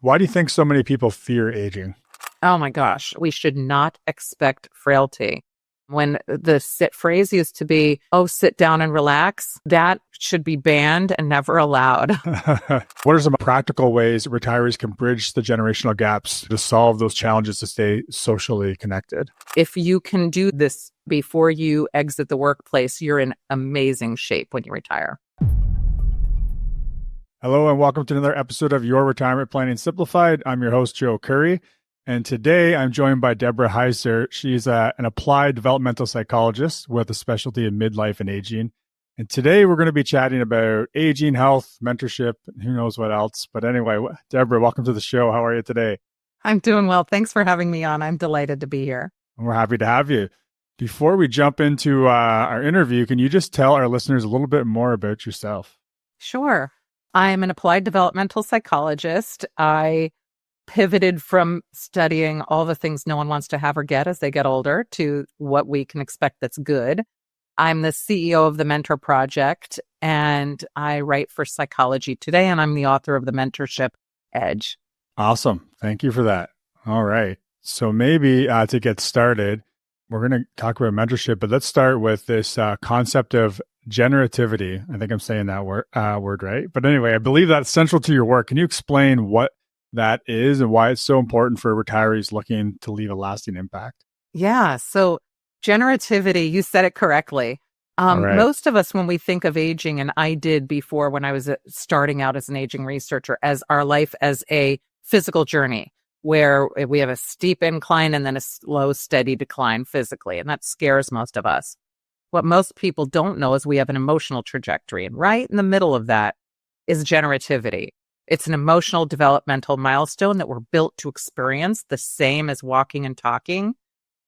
Why do you think so many people fear aging? Oh my gosh, we should not expect frailty. When the sit phrase used to be, oh, sit down and relax, that should be banned and never allowed. What are some practical ways retirees can bridge the generational gaps to solve those challenges to stay socially connected? If you can do this before you exit the workplace, you're in amazing shape when you retire. Hello, and welcome to another episode of Your Retirement Planning Simplified. I'm your host, Joe Curry. And today I'm joined by Deborah Heiser. She's an applied developmental psychologist with a specialty in midlife and aging. And today we're going to be chatting about aging, health, mentorship, and who knows what else. But anyway, Deborah, welcome to the show. How are you today? I'm doing well. Thanks for having me on. I'm delighted to be here. We're happy to have you. Before we jump into our interview, can you just tell our listeners a little bit more about yourself? Sure. I am an applied developmental psychologist. I pivoted from studying all the things no one wants to have or get as they get older to what we can expect that's good. I'm the CEO of the Mentor Project, and I write for Psychology Today, and I'm the author of the Mentorship Edge. Awesome. Thank you for that. All right. So maybe to get started, we're going to talk about mentorship, but let's start with this concept of generativity. I think I'm saying that word right. But anyway, I believe that's central to your work. Can you explain what that is and why it's so important for retirees looking to leave a lasting impact? Yeah. So generativity, you said it correctly. Right. Most of us, when we think of aging, and I did before when I was starting out as an aging researcher, as our life as a physical journey where we have a steep incline and then a slow, steady decline physically. And that scares most of us. What most people don't know is we have an emotional trajectory. And right in the middle of that is generativity. It's an emotional developmental milestone that we're built to experience, the same as walking and talking.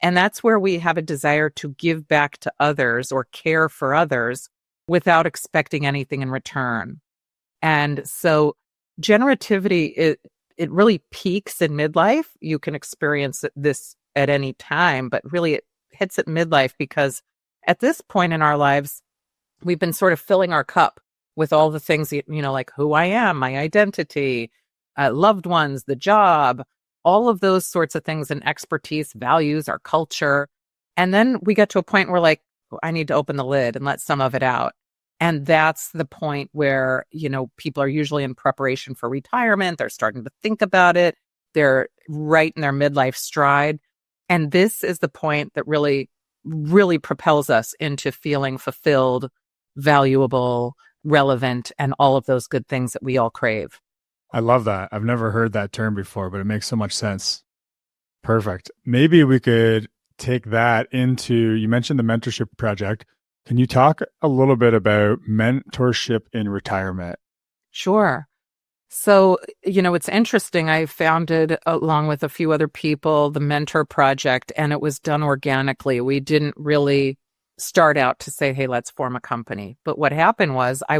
And that's where we have a desire to give back to others or care for others without expecting anything in return. And so generativity, it really peaks in midlife. You can experience this at any time, but really it hits at midlife because at this point in our lives, we've been sort of filling our cup with all the things, like who I am, my identity, loved ones, the job, all of those sorts of things and expertise, values, our culture. And then we get to a point where I need to open the lid and let some of it out. And that's the point where, people are usually in preparation for retirement. They're starting to think about it. They're right in their midlife stride. And this is the point that really, really propels us into feeling fulfilled, valuable, relevant, and all of those good things that we all crave. I love that. I've never heard that term before, but it makes so much sense. Perfect. Maybe we could take that into, you mentioned the mentorship project. Can you talk a little bit about mentorship in retirement? Sure. So, it's interesting. I founded, along with a few other people, the Mentor Project, and it was done organically. We didn't really start out to say, hey, let's form a company. But what happened was when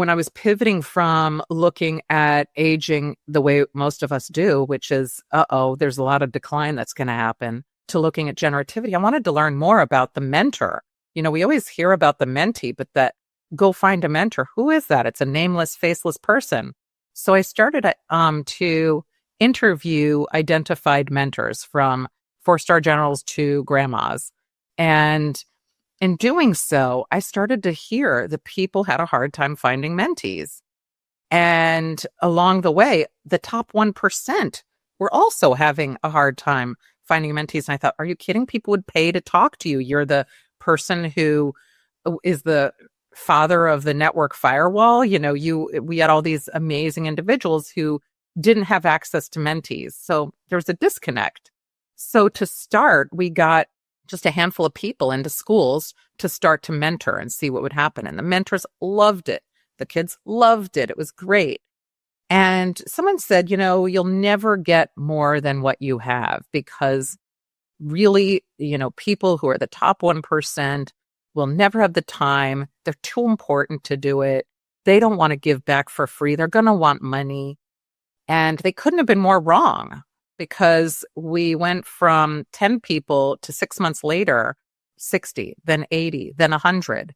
I was pivoting from looking at aging the way most of us do, which is, there's a lot of decline that's going to happen, to looking at generativity, I wanted to learn more about the mentor. We always hear about the mentee, but that go find a mentor. Who is that? It's a nameless, faceless person. So I started to interview identified mentors from 4-star generals to grandmas. And in doing so, I started to hear that people had a hard time finding mentees. And along the way, the top 1% were also having a hard time finding mentees. And I thought, are you kidding? People would pay to talk to you. You're the person who is the father of the network firewall. We had all these amazing individuals who didn't have access to mentees. So there was a disconnect. So to start, we got just a handful of people into schools to start to mentor and see what would happen. And the mentors loved it. The kids loved it. It was great. And someone said, you'll never get more than what you have, because really, people who are the top 1% will never have the time. They're too important to do it. They don't want to give back for free. They're going to want money. And they couldn't have been more wrong, because we went from 10 people to 6 months later, 60, then 80, then 100.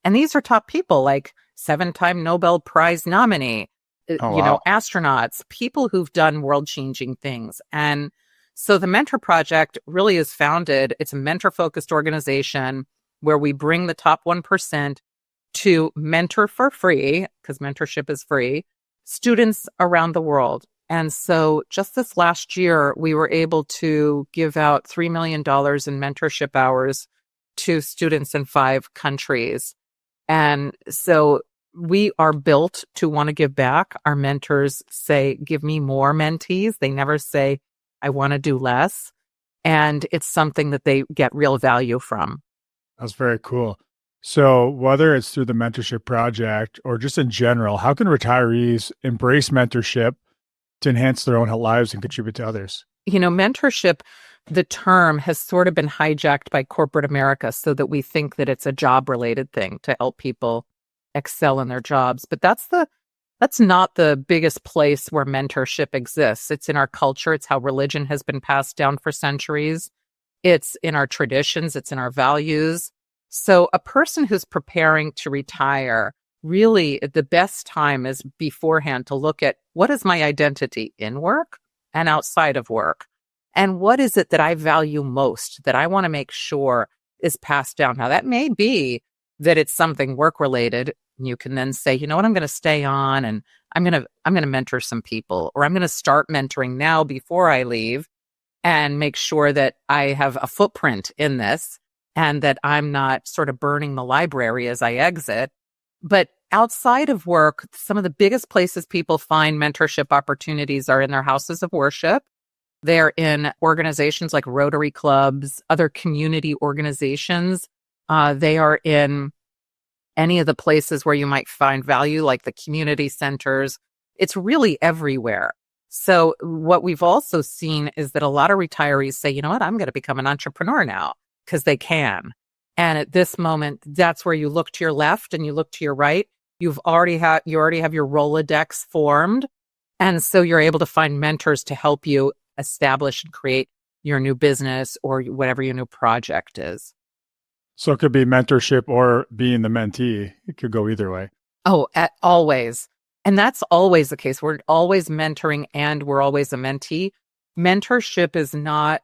And these are top people, like 7-time Nobel Prize nominee, Oh, wow. astronauts, people who've done world-changing things. And so the Mentor Project really is founded, it's a mentor-focused organization where we bring the top 1% to mentor for free, because mentorship is free, students around the world. And so just this last year, we were able to give out $3 million in mentorship hours to students in 5 countries. And so we are built to want to give back. Our mentors say, give me more mentees. They never say, I want to do less. And it's something that they get real value from. That's very cool. So, whether it's through the mentorship project or just in general, how can retirees embrace mentorship to enhance their own lives and contribute to others? Mentorship, the term has sort of been hijacked by corporate America so that we think that it's a job-related thing to help people excel in their jobs. But that's not the biggest place where mentorship exists. It's in our culture. It's how religion has been passed down for centuries. It's in our traditions. It's in our values. So a person who's preparing to retire, really the best time is beforehand to look at what is my identity in work and outside of work? And what is it that I value most that I want to make sure is passed down? Now, that may be that it's something work related. You can then say, you know what, I'm going to stay on and I'm going to mentor some people, or I'm going to start mentoring now before I leave and make sure that I have a footprint in this and that I'm not sort of burning the library as I exit. But outside of work, some of the biggest places people find mentorship opportunities are in their houses of worship. They're in organizations like Rotary clubs, other community organizations. They are in any of the places where you might find value, like the community centers. It's really everywhere. So what we've also seen is that a lot of retirees say, you know what, I'm going to become an entrepreneur now because they can. And at this moment, that's where you look to your left and you look to your right. You already have your Rolodex formed. And so you're able to find mentors to help you establish and create your new business or whatever your new project is. So it could be mentorship or being the mentee. It could go either way. Oh, always. And that's always the case. We're always mentoring and we're always a mentee. Mentorship is not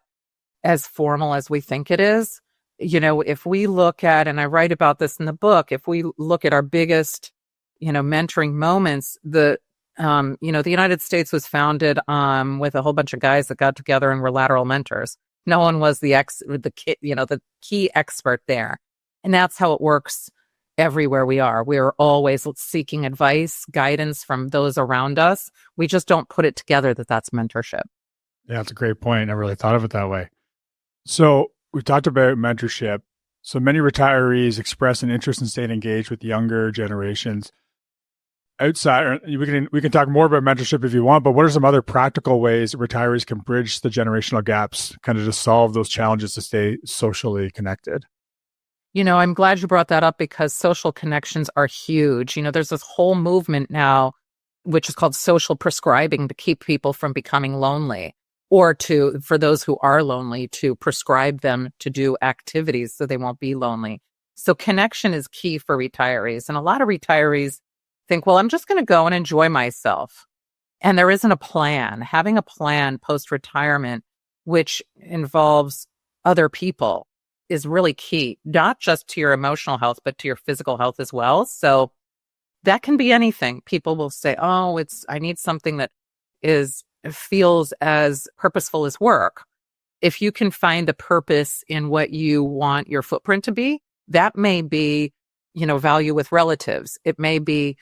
as formal as we think it is. If we look at, and I write about this in the book, if we look at our biggest, mentoring moments, the United States was founded with a whole bunch of guys that got together and were lateral mentors. No one was the key expert there. And that's how it works everywhere we are. We're always seeking advice, guidance from those around us. We just don't put it together that that's mentorship. Yeah, that's a great point. I never really thought of it that way. So we talked about mentorship. So many retirees express an interest in staying engaged with younger generations. Outside, we can talk more about mentorship if you want, but what are some other practical ways retirees can bridge the generational gaps, kind of to solve those challenges to stay socially connected? I'm glad you brought that up because social connections are huge. There's this whole movement now, which is called social prescribing, to keep people from becoming lonely, or for those who are lonely, to prescribe them to do activities so they won't be lonely. So connection is key for retirees. And a lot of retirees think, well, I'm just going to go and enjoy myself. And there isn't a plan. Having a plan post-retirement, which involves other people, is really key, not just to your emotional health, but to your physical health as well. So that can be anything. People will say, oh, I need something that feels as purposeful as work. If you can find the purpose in what you want your footprint to be, that may be, value with relatives. It may be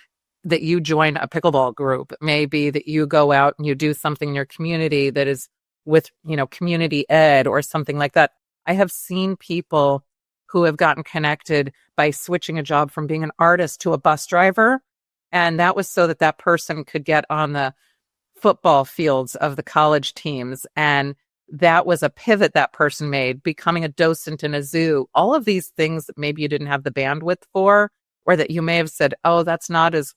that you join a pickleball group. It may be that you go out and you do something in your community that is with, community ed or something like that. I have seen people who have gotten connected by switching a job from being an artist to a bus driver. And that was so that person could get on the football fields of the college teams. And that was a pivot that person made, becoming a docent in a zoo. All of these things that maybe you didn't have the bandwidth for, or that you may have said, oh, that's not as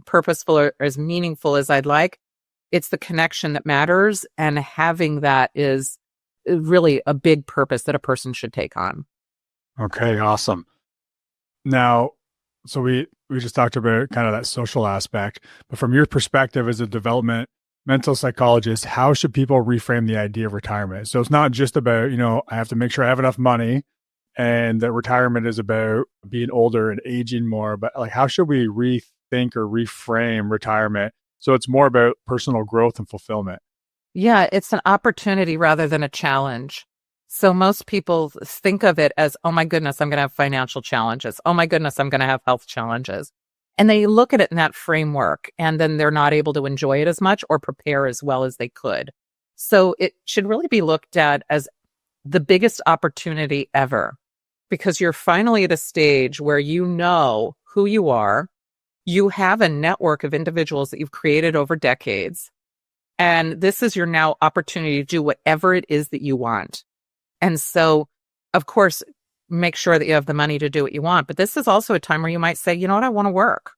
purposeful or as meaningful as I'd like. It's the connection that matters. And having that is really a big purpose that a person should take on. Okay, awesome. Now, so we we just talked about kind of that social aspect, but from your perspective as a developmental psychologist, how should people reframe the idea of retirement? So it's not just about, I have to make sure I have enough money and that retirement is about being older and aging more, but like, how should we rethink or reframe retirement so it's more about personal growth and fulfillment? Yeah, it's an opportunity rather than a challenge. So most people think of it as, oh my goodness, I'm going to have financial challenges. Oh my goodness, I'm going to have health challenges. And they look at it in that framework, and then they're not able to enjoy it as much or prepare as well as they could. So it should really be looked at as the biggest opportunity ever, because you're finally at a stage where you know who you are. You have a network of individuals that you've created over decades. And this is your now opportunity to do whatever it is that you want. And so, of course, make sure that you have the money to do what you want. But this is also a time where you might say, you know what, I want to work.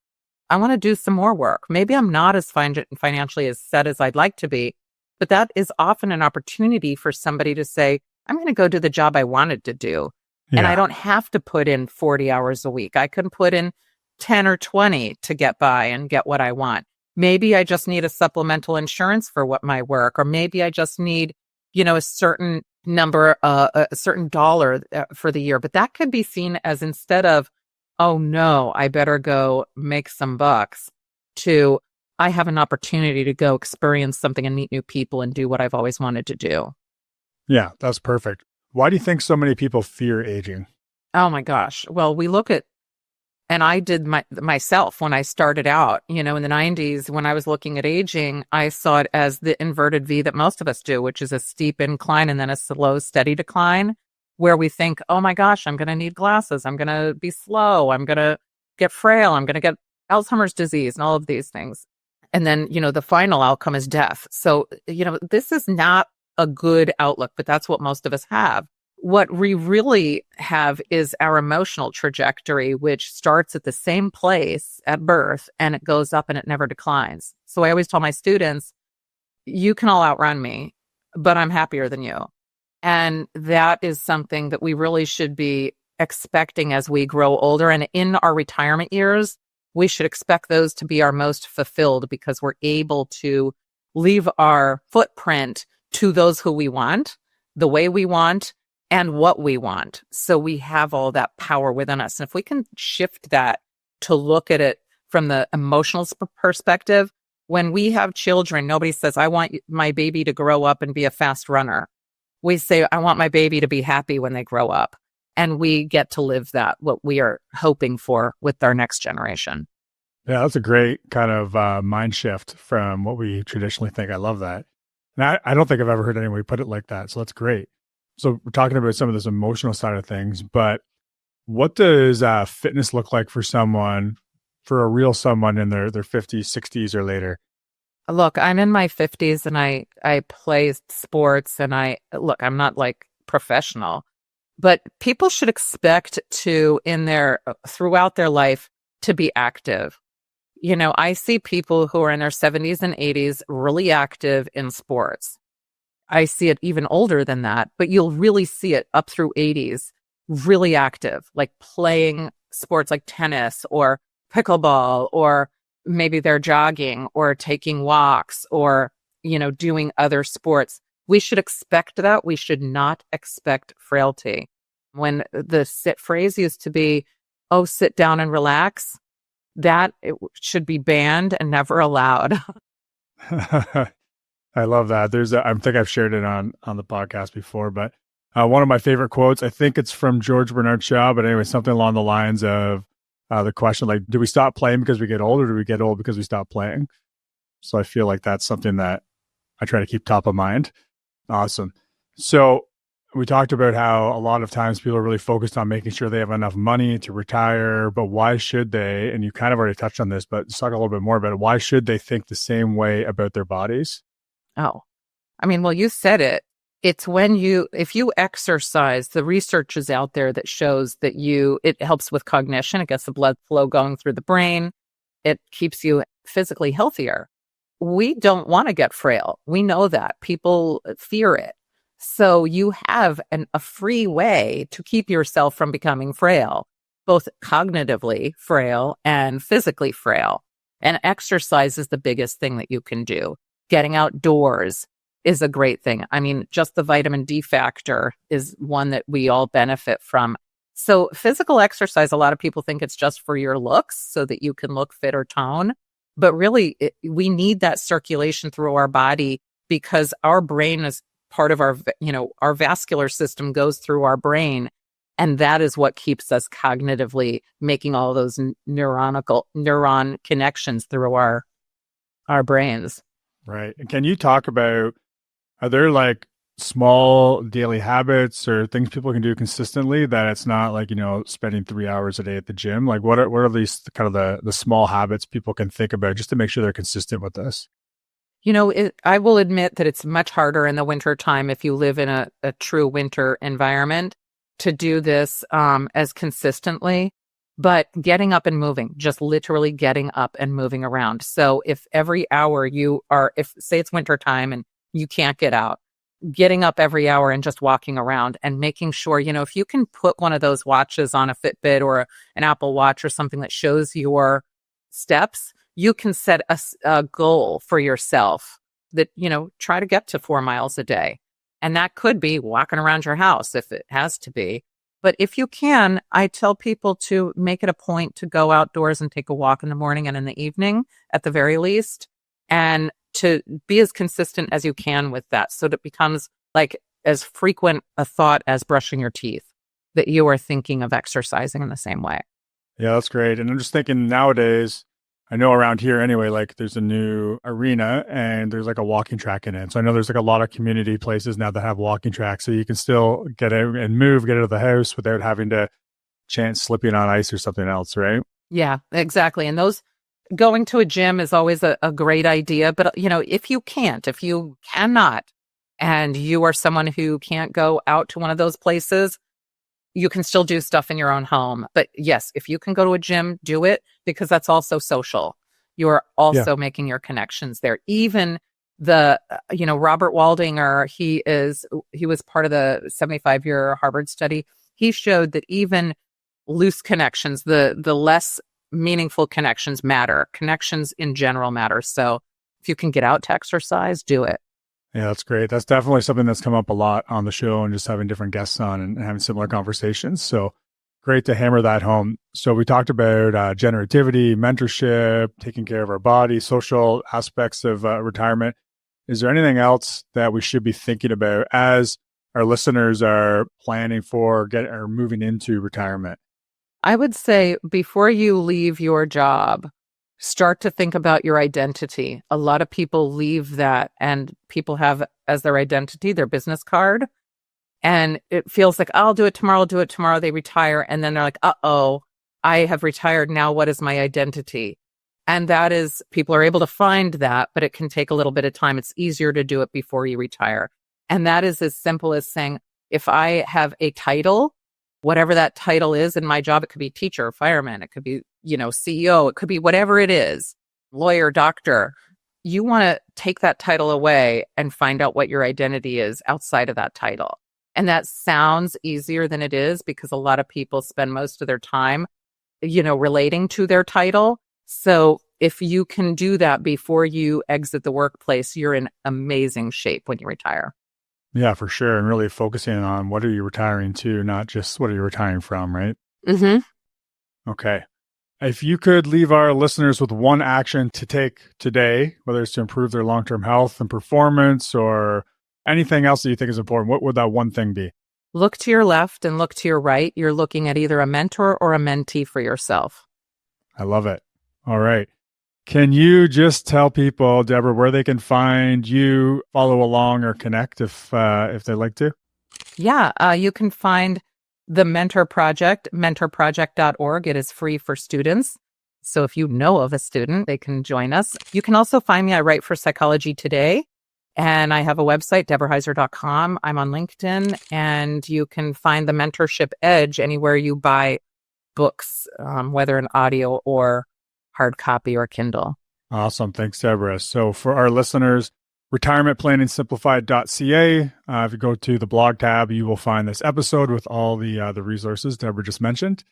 I want to do some more work. Maybe I'm not as financially as set as I'd like to be, but that is often an opportunity for somebody to say, I'm going to go do the job I wanted to do. Yeah. And I don't have to put in 40 hours a week. I can put in 10 or 20 to get by and get what I want. Maybe I just need a supplemental insurance for what my work, or maybe I just need, a certain number, a certain dollar for the year. But that could be seen as, instead of, oh no, I better go make some bucks, to, I have an opportunity to go experience something and meet new people and do what I've always wanted to do. Yeah, that's perfect. Why do you think so many people fear aging? Oh my gosh. Well, we look at, and I did myself when I started out, in the 90s, when I was looking at aging, I saw it as the inverted V that most of us do, which is a steep incline and then a slow, steady decline, where we think, oh my gosh, I'm going to need glasses. I'm going to be slow. I'm going to get frail. I'm going to get Alzheimer's disease and all of these things. And then, the final outcome is death. So, this is not a good outlook, but that's what most of us have. What we really have is our emotional trajectory, which starts at the same place at birth and it goes up and it never declines. So I always tell my students, you can all outrun me, but I'm happier than you. And that is something that we really should be expecting as we grow older. And in our retirement years, we should expect those to be our most fulfilled, because we're able to leave our footprint to those who we want, the way we want, and what we want. So we have all that power within us. And if we can shift that to look at it from the emotional perspective, when we have children, nobody says, I want my baby to grow up and be a fast runner. We say, I want my baby to be happy when they grow up. And we get to live that, what we are hoping for with our next generation. Yeah, that's a great kind of mind shift from what we traditionally think. I love that. And I don't think I've ever heard anybody put it like that. So that's great. So we're talking about some of this emotional side of things, but what does fitness look like for someone, for a real someone in their 50s, 60s or later? Look, I'm in my 50s and I play sports, and I'm not like professional, but people should expect to, throughout their life, to be active. I see people who are in their 70s and 80s really active in sports. I see it even older than that, but you'll really see it up through 80s, really active, like playing sports like tennis or pickleball, or maybe they're jogging or taking walks or, doing other sports. We should expect that. We should not expect frailty. When the sit phrase used to be, oh, sit down and relax, that it should be banned and never allowed. I love that. I think I've shared it on the podcast before, but one of my favorite quotes, I think it's from George Bernard Shaw, but anyway, something along the lines of the question, like, do we stop playing because we get old, or do we get old because we stop playing? So I feel like that's something that I try to keep top of mind. Awesome. So we talked about how a lot of times people are really focused on making sure they have enough money to retire, but why should they? And you kind of already touched on this, but let's talk a little bit more about it. Why should they think the same way about their bodies? Oh, well, you said it. It's if you exercise, the research is out there that shows that it helps with cognition. It gets the blood flow going through the brain. It keeps you physically healthier. We don't want to get frail. We know that. People fear it. So you have a free way to keep yourself from becoming frail. both cognitively frail and physically frail. And exercise is the biggest thing that you can do. Getting outdoors is a great thing. I mean, just the vitamin D factor is one that we all benefit from. So physical exercise, a lot of people think it's just for your looks so that you can look fit or tone. But really, we need that circulation through our body because our brain is part of our vascular system goes through our brain. And that is what keeps us cognitively making all those neuron connections through our brains. Right. And can you talk about, are there like small daily habits or things people can do consistently that it's not like, spending 3 hours a day at the gym? Like what are these kind of the small habits people can think about just to make sure they're consistent with this? I will admit that it's much harder in the winter time if you live in a true winter environment to do this as consistently, but getting up and moving, just literally getting up and moving around. So if every hour if say it's winter time and you can't get out, getting up every hour and just walking around and making sure, if you can put one of those watches on a Fitbit or an Apple Watch or something that shows your steps, you can set a goal for yourself that, try to get to 4 miles a day. And that could be walking around your house if it has to be. But if you can, I tell people to make it a point to go outdoors and take a walk in the morning and in the evening at the very least, and to be as consistent as you can with that so that it becomes like as frequent a thought as brushing your teeth, that you are thinking of exercising in the same way. Yeah, that's great. And I'm just thinking nowadays, I know around here anyway, like there's a new arena and there's like a walking track in it. So I know there's like a lot of community places now that have walking tracks. So you can still get out and get out of the house without having to chance slipping on ice or something else, right? Yeah, exactly. And going to a gym is always a great idea. But, if you cannot, and you are someone who can't go out to one of those places, you can still do stuff in your own home. But yes, if you can go to a gym, do it, because that's also social. You are also making your connections there. Even Robert Waldinger, he was part of the 75-year Harvard study. He showed that even loose connections, the less meaningful connections matter. Connections in general matter. So if you can get out to exercise, do it. Yeah, that's great. That's definitely something that's come up a lot on the show and just having different guests on and having similar conversations. So great to hammer that home. So we talked about generativity, mentorship, taking care of our body, social aspects of retirement. Is there anything else that we should be thinking about as our listeners are planning for or moving into retirement? I would say before you leave your job, start to think about your identity. A lot of people leave that and people have as their identity their business card. And it feels like, I'll do it tomorrow. They retire. And then they're like, uh-oh, I have retired. Now what is my identity? And that is, people are able to find that, but it can take a little bit of time. It's easier to do it before you retire. And that is as simple as saying, if I have a title, whatever that title is in my job, it could be teacher, fireman, it could be, CEO, it could be whatever it is, lawyer, doctor. You want to take that title away and find out what your identity is outside of that title. And that sounds easier than it is because a lot of people spend most of their time, relating to their title. So if you can do that before you exit the workplace, you're in amazing shape when you retire. Yeah, for sure. And really focusing on what are you retiring to, not just what are you retiring from, right? Mm-hmm. Okay. If you could leave our listeners with one action to take today, whether it's to improve their long-term health and performance or anything else that you think is important, what would that one thing be? Look to your left and look to your right. You're looking at either a mentor or a mentee for yourself. I love it. All right. Can you just tell people, Deborah, where they can find you, follow along, or connect if they'd like to? Yeah, you can find the Mentor Project, mentorproject.org. It is free for students. So if you know of a student, they can join us. You can also find me. I write for Psychology Today, and I have a website, deborahheiser.com. I'm on LinkedIn, and you can find the Mentorship Edge anywhere you buy books, whether in audio or hard copy or Kindle. Awesome. Thanks, Deborah. So for our listeners, retirementplanningsimplified.ca. If you go to the blog tab, you will find this episode with all the resources Deborah just mentioned.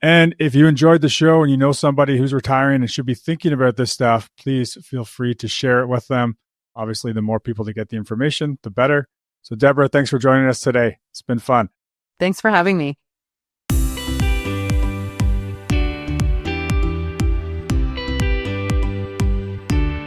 And if you enjoyed the show and you know somebody who's retiring and should be thinking about this stuff, please feel free to share it with them. Obviously, the more people to get the information, the better. So, Deborah, thanks for joining us today. It's been fun. Thanks for having me.